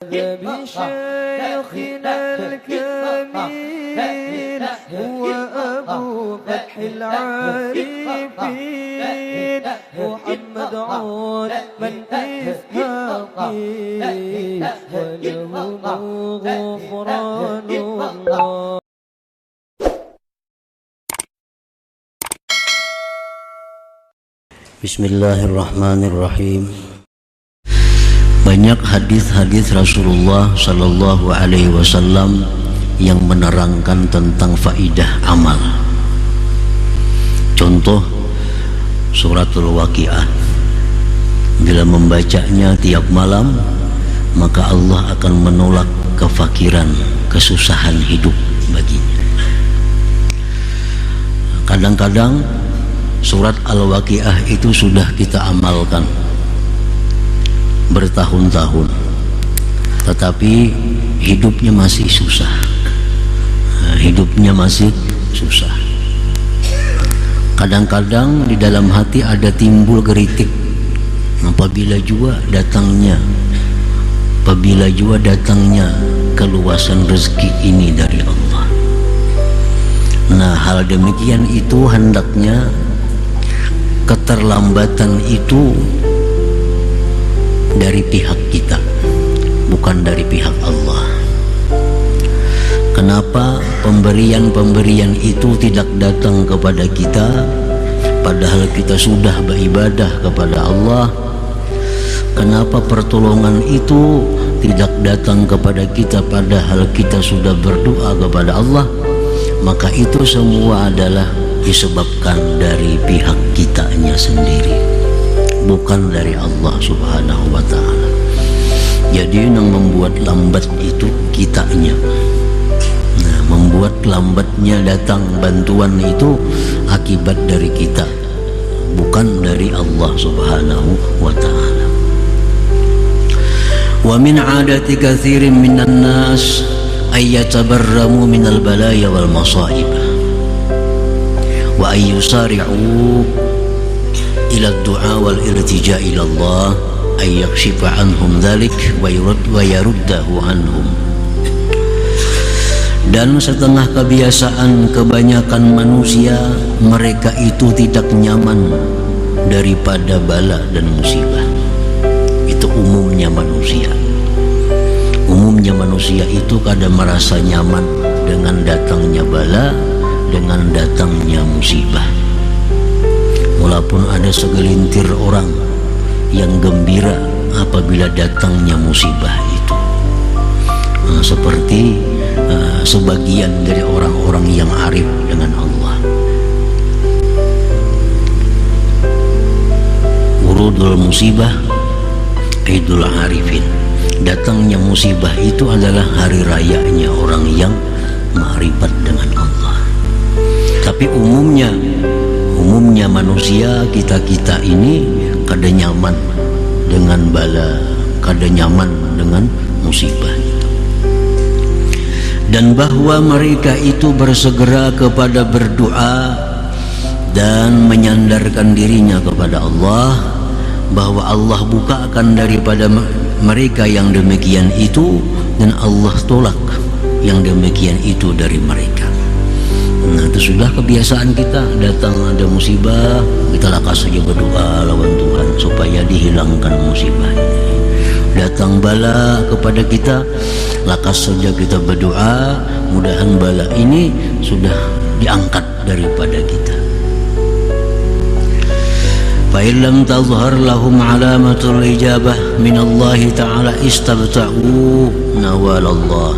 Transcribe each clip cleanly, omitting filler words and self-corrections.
بشيخنا الكميل هو أبو فتح العارفين محمد عود من إسحاقي وله غفران الله. Bismillahirrahmanirrahim. Banyak hadis-hadis Rasulullah Sallallahu Alaihi Wasallam yang menerangkan tentang faidah amal. Contoh suratul Waqiah. Bila membacanya tiap malam, maka Allah akan menolak kefakiran, kesusahan hidup baginya. Kadang-kadang surat Al-Waqiah itu sudah kita amalkan bertahun-tahun, tetapi hidupnya masih susah. Hidupnya masih susah. Kadang-kadang di dalam hati ada timbul geritik apabila jua datangnya keluasan rezeki ini dari Allah. Nah, hal demikian itu hendaknya keterlambatan itu dari pihak kita, bukan dari pihak Allah. Kenapa pemberian-pemberian itu tidak datang kepada kita padahal kita sudah beribadah kepada Allah? Kenapa pertolongan itu tidak datang kepada kita padahal kita sudah berdoa kepada Allah? Maka itu semua adalah disebabkan dari pihak kitanya sendiri, bukan dari Allah Subhanahu wa ta'ala. Jadi yang membuat lambat itu kitanya. Nah, membuat lambatnya datang bantuan itu akibat dari kita, bukan dari Allah Subhanahu wa ta'ala. Wa min 'adati katsirin minan nas ay yatabarramu minal balaya wal masaib wa ay yusari'u ila ad-du'a wal irtija' ila Allah ay yakshifa anhum dhalik wa yaruddahu anhum. Dan setengah kebiasaan kebanyakan manusia, mereka itu tidak nyaman daripada bala dan musibah. Itu umumnya manusia. Umumnya manusia itu kadang merasa nyaman dengan datangnya bala, dengan datangnya musibah. Walaupun ada segelintir orang yang gembira apabila datangnya musibah itu, seperti sebagian dari orang-orang yang arif dengan Allah. Urudul musibah Idul Arifin. Datangnya musibah itu adalah hari rayanya orang yang ma'rifat dengan Allah. Tapi umumnya manusia kita ini kada nyaman dengan bala, kada nyaman dengan musibah itu. Dan bahwa mereka itu bersegera kepada berdoa dan menyandarkan dirinya kepada Allah, bahwa Allah bukakan daripada mereka yang demikian itu, dan Allah tolak yang demikian itu dari mereka. Nah, itu sudah kebiasaan kita. Datang ada musibah, kita lakas saja berdoa lawan Tuhan supaya dihilangkan musibah ini. Datang bala kepada kita, lakas saja kita berdoa, mudahan bala ini sudah diangkat daripada kita. فَإِنْ لَمْ تَظْهَرْ لَهُمْ عَلَامَةُ الْإِجَابَةِ مِنَ اللَّهِ تَعَالَى اسْتَبْتَعُوا نَوَالَ اللَّهِ.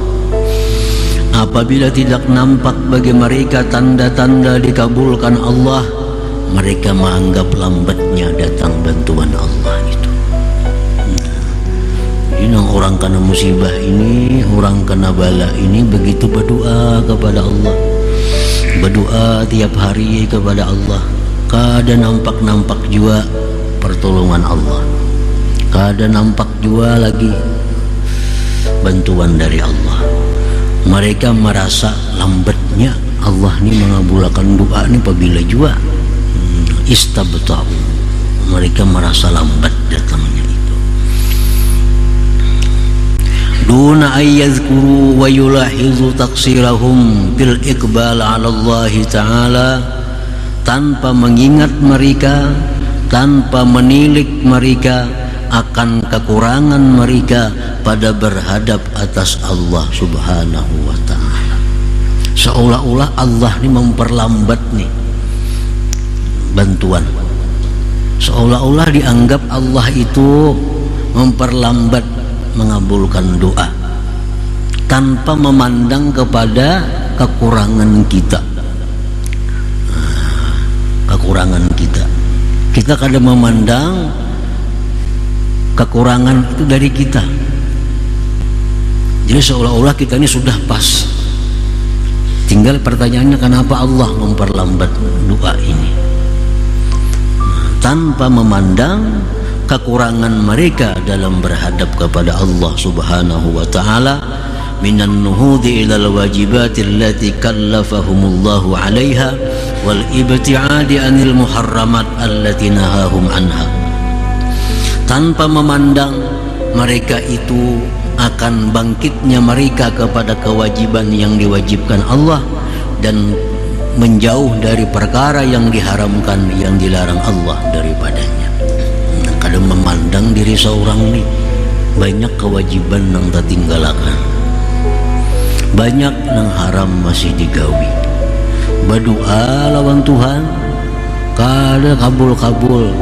Apabila tidak nampak bagi mereka tanda-tanda dikabulkan Allah, mereka menganggap lambatnya datang bantuan Allah itu. Jadi orang kena musibah ini, orang kena bala ini begitu berdoa kepada Allah, berdoa tiap hari kepada Allah. Kada nampak juga pertolongan Allah, kada nampak juga lagi bantuan dari Allah. Mereka merasa lambatnya Allah ini mengabulkan doa ini apabila juga istabta'u, mereka merasa lambat datangnya itu. duna ayyadhkuru wa yulahizu taqsirahum bil iqbal 'ala Allah Ta'ala, tanpa mengingat mereka, tanpa menilik mereka akan kekurangan mereka pada berhadap atas Allah Subhanahu wa Ta'ala. Seolah-olah Allah ini memperlambat nih bantuan, seolah-olah dianggap Allah itu memperlambat mengabulkan doa tanpa memandang kepada kekurangan kita. Kekurangan kita, kita kadang memandang kekurangan itu dari kita, jadi seolah-olah kita ini sudah pas. Tinggal pertanyaannya, kenapa Allah memperlambat doa ini? Tanpa memandang kekurangan mereka dalam berhadap kepada Allah Subhanahu wa Ta'ala, minan nuhudi ilal wajibati allati kallafahumullahu 'alaiha wal ibti'adi anil muharramat allati nahahum anha. Tanpa memandang mereka itu akan bangkitnya mereka kepada kewajiban yang diwajibkan Allah dan menjauh dari perkara yang diharamkan, yang dilarang Allah daripadanya. Kadang memandang diri seorang nih banyak kewajiban yang tertinggalakan, banyak yang haram masih digawi, berdoa lawan Tuhan kada kabul-kabul,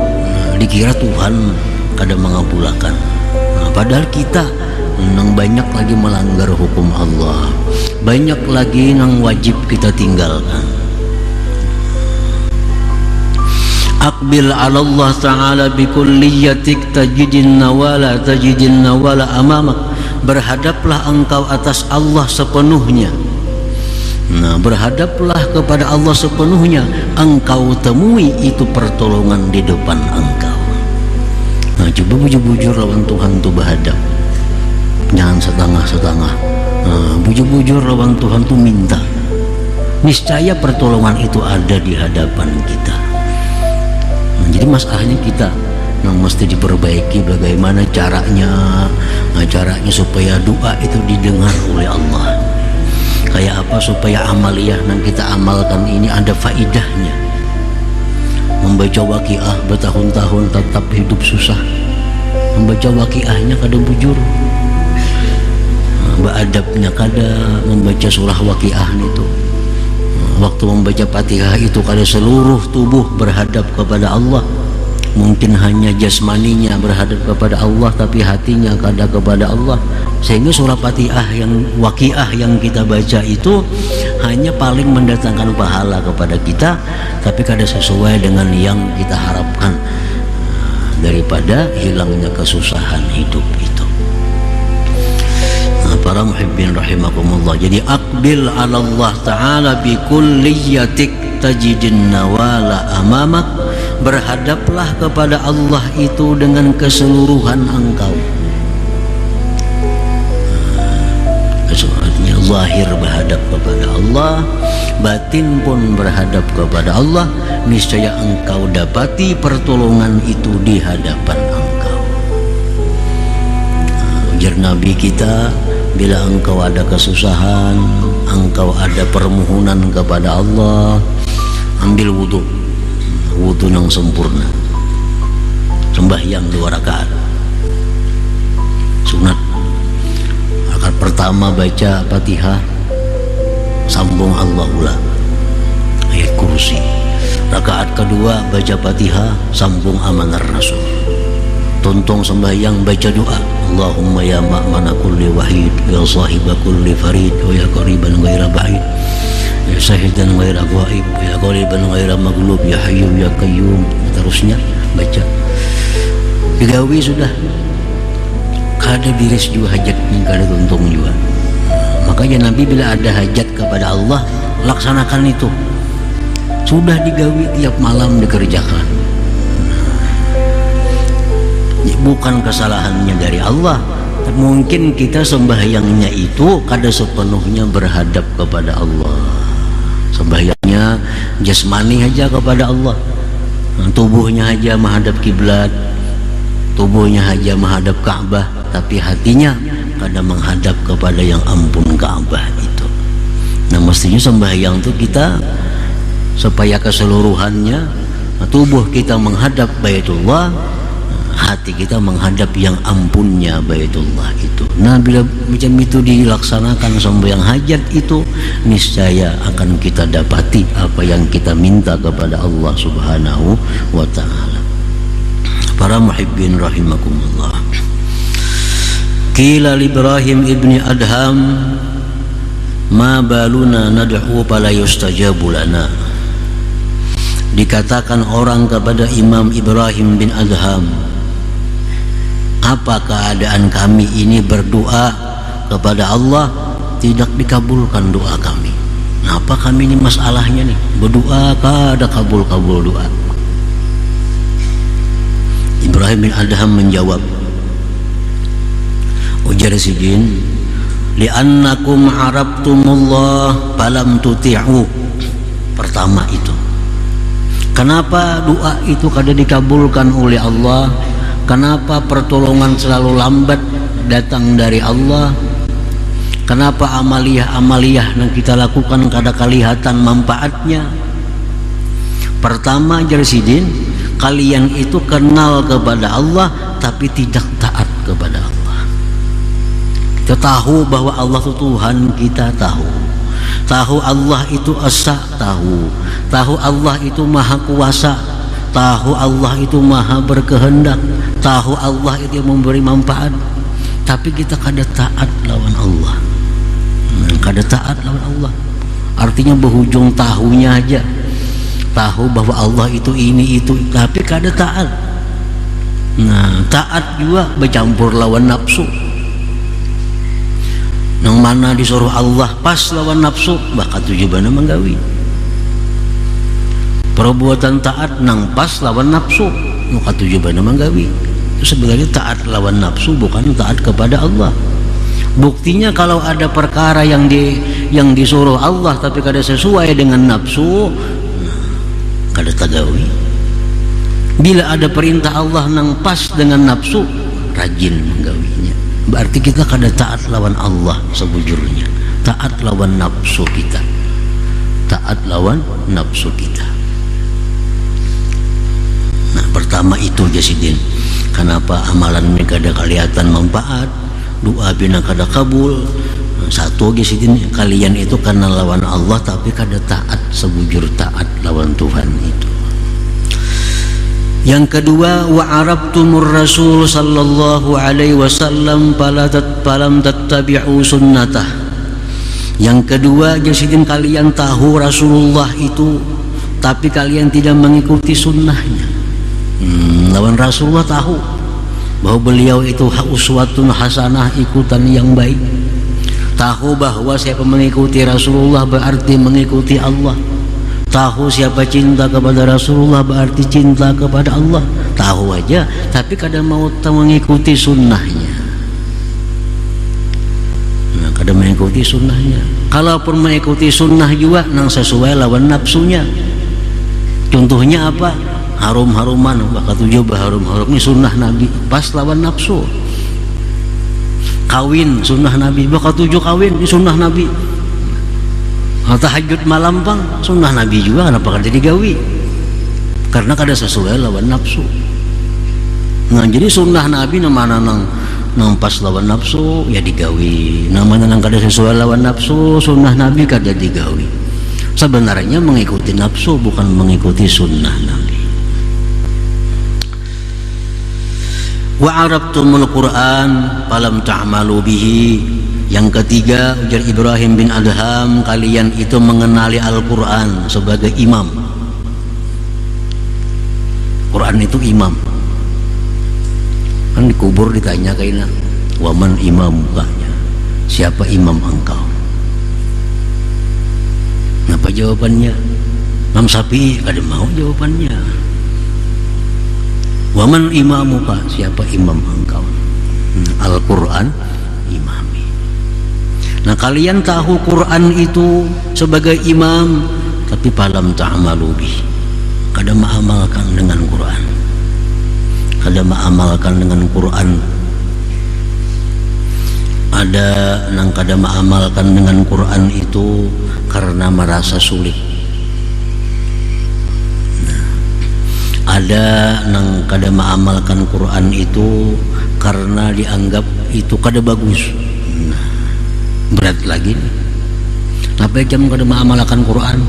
dikira Tuhan kada mengabulkan. Padahal kita nang banyak lagi melanggar hukum Allah, banyak lagi nang wajib kita tinggalkan. Aqbil 'ala Allah Ta'ala bi kulliyatik tajidin nawala amamak. Berhadaplah engkau atas Allah sepenuhnya. Nah, berhadaplah kepada Allah sepenuhnya, engkau temui itu pertolongan di depan engkau. Nah, coba bujur-bujur lawan Tuhan tuh berhadap, jangan setengah-setengah. Nah, bujur-bujur lawan Tuhan tuh minta, niscaya pertolongan itu ada di hadapan kita. Nah, jadi masalahnya kita yang mesti diperbaiki bagaimana caranya, caranya supaya doa itu didengar oleh Allah. Kayak apa supaya amaliyah yang kita amalkan ini ada faidahnya. Membaca waqiah bertahun-tahun tetap hidup susah, membaca waqiahnya kada bujur, beradabnya kada membaca surah waqiah itu. Waktu membaca Fatihah itu kada seluruh tubuh berhadap kepada Allah, mungkin hanya jasmaninya berhadap kepada Allah tapi hatinya kada kepada Allah, sehingga surah Fatihah yang waqiah yang kita baca itu hanya paling mendatangkan pahala kepada kita tapi kada sesuai dengan yang kita harapkan, daripada hilangnya kesusahan hidup itu. Nah, para muhibbin rahimakumullah, jadi aqbil 'ala Allah Ta'ala bi kulliyatik tajidin nawala amamak. Berhadaplah kepada Allah itu dengan keseluruhan engkau. Artinya zahir berhadap kepada Allah, batin pun berhadap kepada Allah, niscaya engkau dapati pertolongan itu di hadapan engkau. Ujar Nabi kita, bila engkau ada kesusahan, engkau ada permohonan kepada Allah, ambil wudhu yang sempurna, sembahyang 2 rakaat sunat. Rakaat pertama baca Fatihah, sambung Allahullah ayat kursi. Rakaat kedua baca Fatihah, sambung Amanar Rasul. Tontong sembahyang baca doa, Allahumma ya ma'mana kulli wahid, ya sahiba kulli farid, wa ya qariban ghaira ba'id, ya syahidan ghaira ghaib, ya qariban ghaira maghlub, ya hayyu ya qayyum. Terusnya baca digawi sudah kada biris juga hajatnya, kada tuntung juga. Makanya Nabi bila ada hajat kepada Allah laksanakan itu, sudah digawi tiap malam dikerjakan. Bukan kesalahannya dari Allah, mungkin kita sembahyangnya itu kada sepenuhnya berhadap kepada Allah. Sembahyangnya jasmani aja kepada Allah, tubuhnya aja menghadap kiblat, tubuhnya aja menghadap Ka'bah, tapi hatinya kada menghadap kepada yang ampun Ka'bah itu. Nah mestinya sembahyang itu kita supaya keseluruhannya tubuh kita menghadap Baitullah, hati kita menghadap yang ampunnya Baitullah itu. Nah bila macam itu dilaksanakan sembahyang hajat itu, niscaya akan kita dapati apa yang kita minta kepada Allah Subhanahu wa ta'ala. Para muhibbin rahimakumullah. Qila Ibrahim ibni Adham ma baluna nad'u fala yustajabu lana. Dikatakan orang kepada Imam Ibrahim bin Adham, apa keadaan kami ini berdoa kepada Allah tidak dikabulkan doa kami. Apa kami ini masalahnya nih, berdoa kada kabul-kabul doa. Ibrahim bin Adham menjawab, ujar sidin, li'annakum arabtumullah falam tuti'u. Pertama itu, kenapa doa itu kada dikabulkan oleh Allah? Kenapa pertolongan selalu lambat datang dari Allah? Kenapa amaliyah-amaliyah yang kita lakukan kada kelihatan manfaatnya? Pertama Jarsidin, kalian itu kenal kepada Allah tapi tidak taat kepada Allah. Kita tahu bahwa Allah itu Tuhan, kita tahu Allah itu Esa, tahu Allah itu Maha Kuasa, tahu Allah itu Maha Berkehendak, tahu Allah itu yang memberi manfaat, tapi kita kada taat lawan Allah. Kada taat lawan Allah artinya berhujung tahunya aja, tahu bahwa Allah itu ini itu, tapi kada taat. Nah taat juga bercampur lawan nafsu. Nang mana disuruh Allah pas lawan nafsu, bakal tujuh bana menggawi. Perbuatan taat nang pas lawan nafsu, bakal tujuh bana menggawi. Itu sebenarnya taat lawan nafsu, bukan taat kepada Allah. Buktinya kalau ada perkara yang disuruh Allah tapi kada sesuai dengan nafsu, kada tagawi. Bila ada perintah Allah nang pas dengan nafsu, rajin menggawinya. Berarti kita kada taat lawan Allah sebujurnya, taat lawan nafsu kita, taat lawan nafsu kita. Nah pertama itu Jasidin, kenapa amalan ini kada kelihatan manfaat, doa bina kada kabul. Satu Jasidin, kalian itu karena lawan Allah tapi kada taat sebujur taat lawan Tuhan itu. Yang kedua, wa arabtumur rasul sallallahu alaihi wasallam falam tattabi'u sunnatah. Yang kedua Jasidin, kalian tahu Rasulullah itu tapi kalian tidak mengikuti sunnahnya. Lawan Rasulullah tahu bahwa beliau itu uswatun hasanah, ikutan yang baik. Tahu bahwa siapa mengikuti Rasulullah berarti mengikuti Allah. Tahu siapa cinta kepada Rasulullah berarti cinta kepada Allah. Tahu aja tapi kadang mau mengikuti sunnahnya. Nah kadang mengikuti sunnahnya. Kalaupun mengikuti sunnah juga nang sesuai lawan nafsunya. Contohnya apa? Harum-haruman, bakal tujuh harum-harum ini sunnah Nabi, pas lawan nafsu. Kawin sunnah Nabi, bakal tujuh kawin ini sunnah Nabi. Tahajud malam bang, sunnah Nabi juga, kenapa kada digawi? Karena kada sesuai lawan nafsu. Nah jadi sunnah Nabi namanya nang pas lawan nafsu ya digawi, namanya nang kada sesuai lawan nafsu sunnah Nabi kada digawi. Sebenarnya mengikuti nafsu bukan mengikuti sunnah Nabi. Wa arabtumul Quran falam ta'malu bihi. Yang ketiga ujar Ibrahim bin Adham, kalian itu mengenali Al-Quran sebagai imam. Quran itu imam. Kan dikubur ditanya kayaknya, waman imam mukanya, siapa imam engkau? Apa jawabannya? Imam Syafi'i kada mau jawabannya. Waman imamuka, siapa imam engkau? Al-Quran imami. Nah kalian tahu Quran itu sebagai imam tapi falam ta'malu bih, kada mengamalkan dengan Quran, kada mengamalkan dengan Quran. Ada nang kada mengamalkan dengan Quran itu karena merasa sulit. Ada nang kada mengamalkan Quran itu karena dianggap itu kada bagus. Berat lagi nih. Sampai jam kada mengamalkan Quran,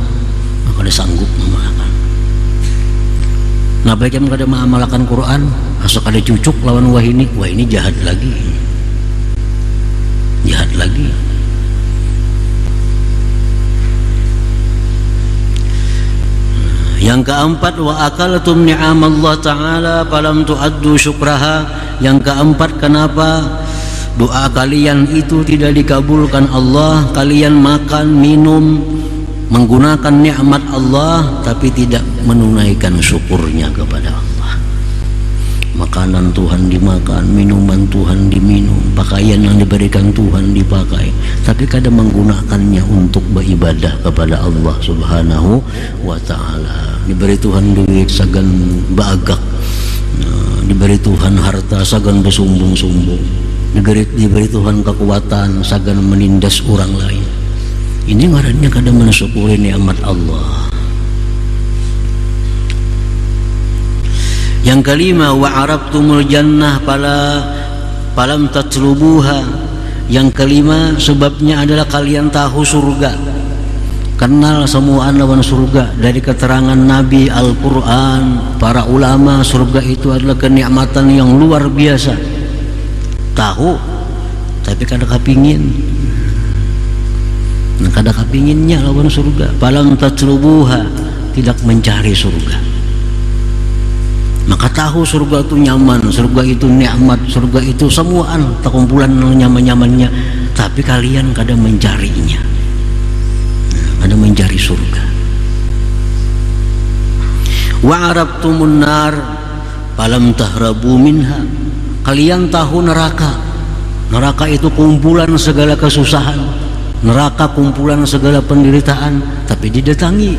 kada sanggup mengamalkan. Sampai jam kada mengamalkan Quran, asal kada cucuk lawan wah ini jahat lagi. Jahat lagi. Yang keempat, wa akalatum ni'amallah ta'ala falam tu'addu syukraha. Yang keempat, kenapa doa kalian itu tidak dikabulkan Allah? Kalian makan, minum, menggunakan nikmat Allah tapi tidak menunaikan syukurnya kepada Allah. Makanan Tuhan dimakan, minuman Tuhan diminum, pakaian yang diberikan Tuhan dipakai, tapi kadang menggunakannya untuk beribadah kepada Allah Subhanahu wa ta'ala. Diberi Tuhan duit sagan bagak, diberi Tuhan harta sagan bersumbung-sumbung, diberi Tuhan kekuatan sagan menindas orang lain. Ini ngarannya kadang mensyukuri nikmat Allah. Yang kelima, wa arabtumul jannah falam tatlubuha. Yang kelima, sebabnya adalah kalian tahu surga, kenal semua lawan surga. Dari keterangan Nabi, Al-Quran, para ulama, surga itu adalah kenikmatan yang luar biasa. Tahu tapi kada kepingin, kada kepinginnya lawan surga. Falam tatlubuha, tidak mencari surga. Maka tahu surga itu nyaman, surga itu nikmat, surga itu semuaan terkumpulan nyaman-nyamannya, tapi kalian kadang mencarinya, kadang mencari surga. Wa arabtumun nar falam tahrabu minha. Kalian tahu neraka. Neraka itu kumpulan segala kesusahan, neraka kumpulan segala penderitaan, tapi didatangi.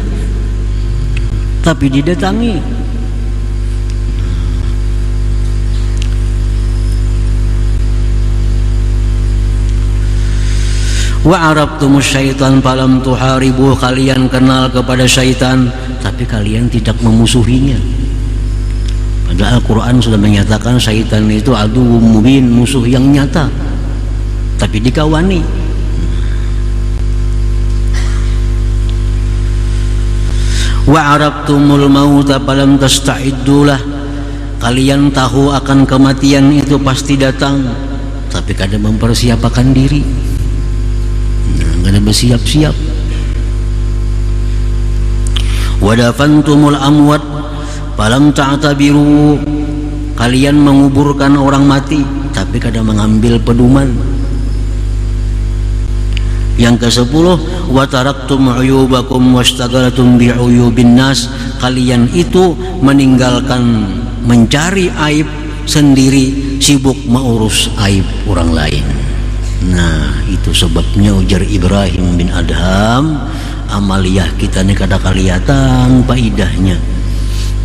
Wa arabtumus syaitan falam tuharibu. Kalian kenal kepada syaitan tapi kalian tidak memusuhinya. Padahal Al-Quran sudah menyatakan syaitan itu aduwwum mubin, musuh yang nyata, tapi dikawani. Wa arabtumul mauta falam tasta'iddulah. Kalian tahu akan kematian itu pasti datang, tapi kadang mempersiapkan diri, kadang bersiap-siap. Wa dafantumul amwat falam ta'tabiru. Kalian menguburkan orang mati tapi kadang mengambil pedoman. Yang ke-10, wa taraktum uyubakum washtagalatum bi'uyubin nas. Kalian itu meninggalkan mencari aib sendiri, sibuk mengurus aib orang lain. Nah, itu sebabnya ujar Ibrahim bin Adham, amaliyah kita ini kada kelihatan faidahnya.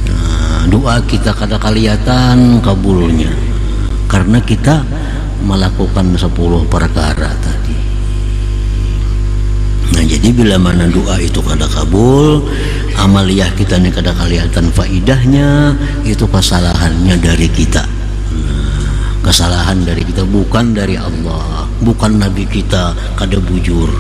Nah, doa kita kada kelihatan kabulnya karena kita melakukan 10 perkara tadi. Nah, jadi bila mana doa itu kada kabul, amaliyah kita ini kada kelihatan faidahnya, itu kesalahannya dari kita. Kesalahan dari kita, bukan dari Allah, bukan Nabi kita kada bujur.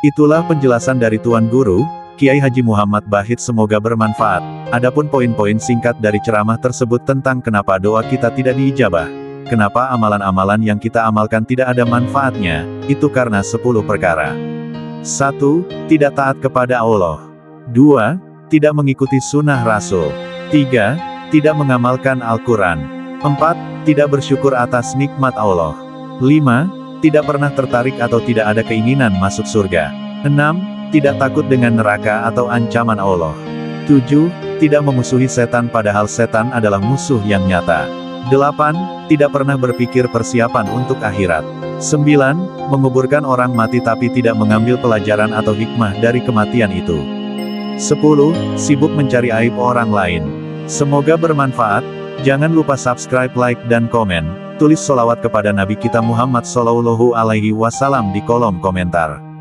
Itulah penjelasan dari Tuan Guru, Kiai Haji Muhammad Bahit, semoga bermanfaat. Adapun poin-poin singkat dari ceramah tersebut tentang kenapa doa kita tidak diijabah, kenapa amalan-amalan yang kita amalkan tidak ada manfaatnya, itu karena 10 perkara. 1. Tidak taat kepada Allah. 2. Tidak mengikuti sunnah Rasul. 3. Tidak mengamalkan Al-Quran. 4. Tidak bersyukur atas nikmat Allah. 5. Tidak pernah tertarik atau tidak ada keinginan masuk surga. 6. Tidak takut dengan neraka atau ancaman Allah. 7. Tidak memusuhi setan padahal setan adalah musuh yang nyata. 8. Tidak pernah berpikir persiapan untuk akhirat. 9. Menguburkan orang mati tapi tidak mengambil pelajaran atau hikmah dari kematian itu. 10. Sibuk mencari aib orang lain. Semoga bermanfaat. Jangan lupa subscribe, like, dan komen. Tulis solawat kepada Nabi kita Muhammad Sallallahu Alaihi Wasallam di kolom komentar.